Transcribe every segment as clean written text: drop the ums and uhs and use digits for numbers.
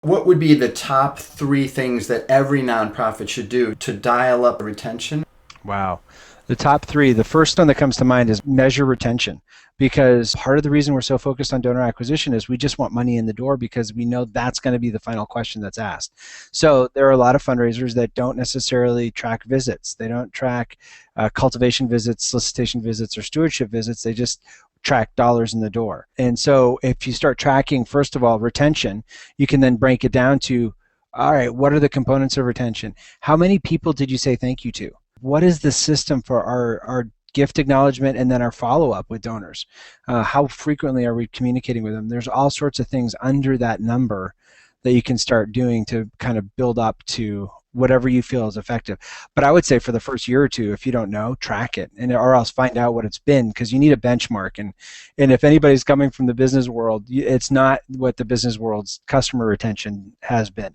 What would be the top three things that every nonprofit should do to dial up retention? Wow. The top three, the first one that comes to mind is measure retention. Because part of the reason we're so focused on donor acquisition is we just want money in the door because we know that's going to be the final question that's asked. So there are a lot of fundraisers that don't necessarily track visits. They don't track cultivation visits, solicitation visits, or stewardship visits. They just track dollars in the door. And so if you start tracking, first of all, retention, you can then break it down to, all right, what are the components of retention? How many people did you say thank you to? What is the system for our gift acknowledgement and then our follow-up with donors? How frequently are we communicating with them? There's all sorts of things under that number that you can start doing to kind of build up to whatever you feel is effective. But I would say for the first year or two, if you don't know, track it, and or else find out what it's been, because you need a benchmark. And if anybody's coming from the business world, it's not what the business world's customer retention has been.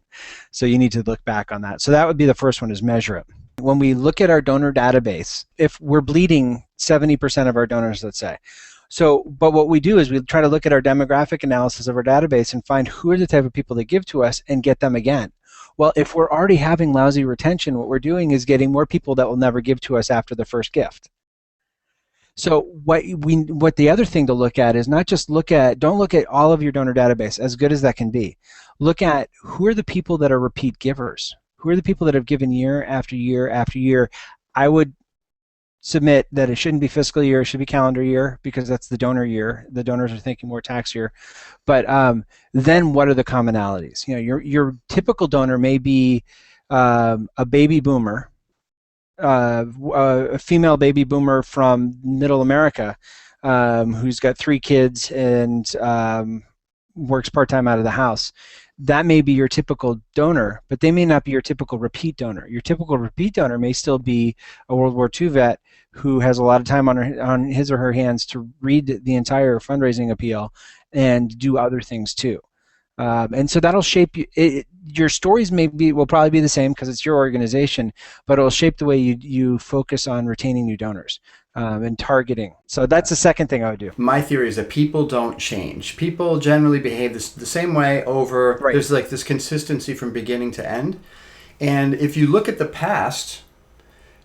So you need to look back on that. So that would be the first one, is measure it. When we look at our donor database, if we're bleeding 70% of our donors, let's say, but what we do is we try to look at our demographic analysis of our database and find who are the type of people that give to us and get them again. Well, if we're already having lousy retention, what we're doing is getting more people that will never give to us after the first gift. So what the other thing to look at is not just don't look at all of your donor database, as good as that can be. Look at who are the people that are repeat givers. Who are the people that have given year after year after year? I would submit that it shouldn't be fiscal year, it should be calendar year, because that's the donor year. The donors are thinking more tax year. But then what are the commonalities? You know, your typical donor may be a baby boomer, a female baby boomer from middle America, who's got 3 kids and works part-time out of the house. That may be your typical donor, but they may not be your typical repeat donor. Your typical repeat donor may still be a World War II vet who has a lot of time on his or her hands to read the entire fundraising appeal and do other things too. And so that'll shape you. Your stories will probably be the same because it's your organization, but it'll shape the way you focus on retaining new donors and targeting. So that's the second thing I would do. My theory is that people don't change. People generally behave the same way over. Right. There's like this consistency from beginning to end. And if you look at the past,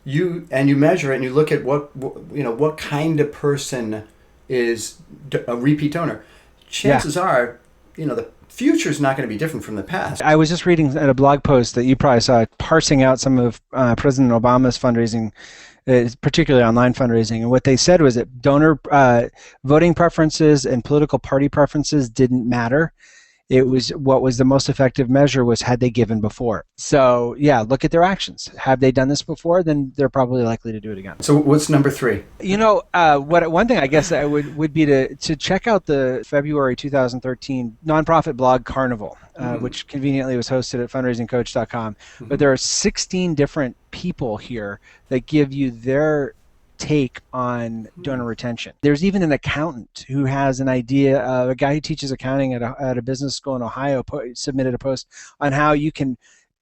you measure it and you look at what kind of person is a repeat donor. Chances are, the future is not going to be different from the past. I was just reading a blog post that you probably saw, parsing out some of President Obama's fundraising, particularly online fundraising, and what they said was that donor voting preferences and political party preferences didn't matter. It was what was the most effective measure was had they given before. So yeah, look at their actions. Have they done this before? Then they're probably likely to do it again. So what's number 3? One thing I guess I would be to check out the February 2013 nonprofit blog Carnival, which conveniently was hosted at fundraisingcoach.com. But there are 16 different people here that give you their take on donor retention. There's even an accountant who has an idea. A guy who teaches accounting at a business school in Ohio submitted a post on how you can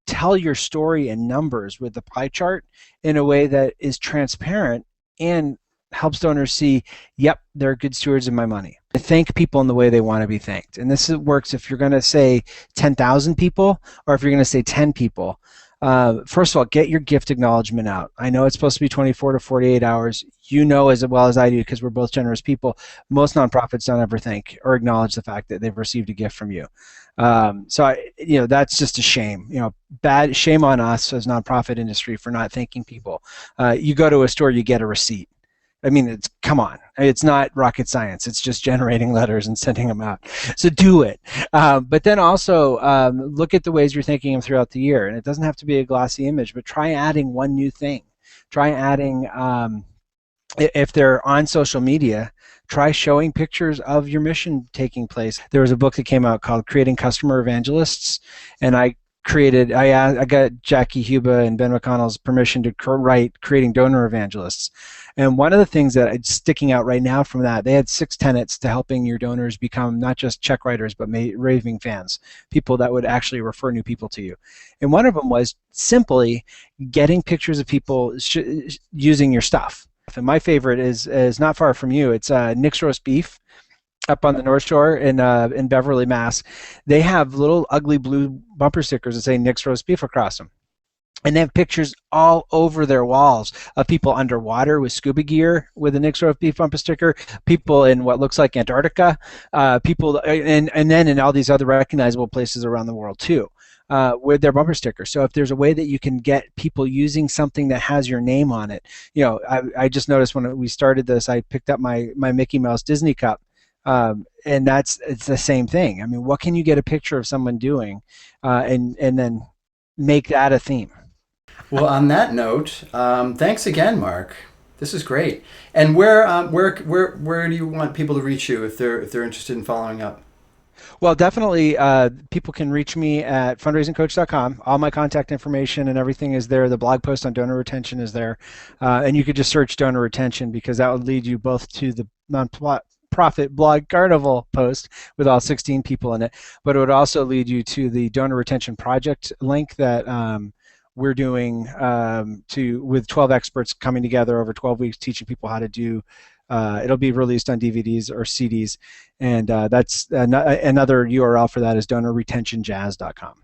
tell your story in numbers with the pie chart in a way that is transparent and helps donors see, yep, they're good stewards of my money. Thank people in the way they want to be thanked. And this works if you're going to say 10,000 people or if you're going to say 10 people. First of all, get your gift acknowledgement out. I know it's supposed to be 24 to 48 hours. You know as well as I do, because we're both generous people, most nonprofits don't ever thank or acknowledge the fact that they've received a gift from you. That's just a shame. Bad shame on us as nonprofit industry for not thanking people. You go to a store, you get a receipt. I mean, come on. It's not rocket science. It's just generating letters and sending them out. So do it. But then also look at the ways you're thanking them throughout the year. And it doesn't have to be a glossy image, but try adding one new thing. Try adding, if they're on social media, try showing pictures of your mission taking place. There was a book that came out called Creating Customer Evangelists, and I got Jackie Huba and Ben McConnell's permission to write Creating Donor Evangelists. And one of the things that is sticking out right now from that, they had 6 tenets to helping your donors become not just check writers, but raving fans, people that would actually refer new people to you. And one of them was simply getting pictures of people using your stuff. And my favorite is not far from you. It's Nick's Roast Beef. up on the North Shore in Beverly, Mass. They have little ugly blue bumper stickers that say Nick's Roast Beef across them. And they have pictures all over their walls of people underwater with scuba gear with a Nick's Roast Beef bumper sticker, people in what looks like Antarctica, people, and then in all these other recognizable places around the world too. With their bumper sticker. So if there's a way that you can get people using something that has your name on it, I just noticed when we started this, I picked up my Mickey Mouse Disney cup, and it's the same thing. I mean, what can you get a picture of someone doing, and then make that a theme? Well, on that note, thanks again, Mark. This is great. And where do you want people to reach you if they're interested in following up? Well, definitely, people can reach me at fundraisingcoach.com. All my contact information and everything is there. The blog post on donor retention is there. And you could just search donor retention, because that would lead you both to the nonprofit blog Carnival post with all 16 people in it, but it would also lead you to the donor retention project link that we're doing with 12 experts coming together over 12 weeks, teaching people how to do. It'll be released on DVDs or CDs, and that's another URL for that is donorretentionjazz.com.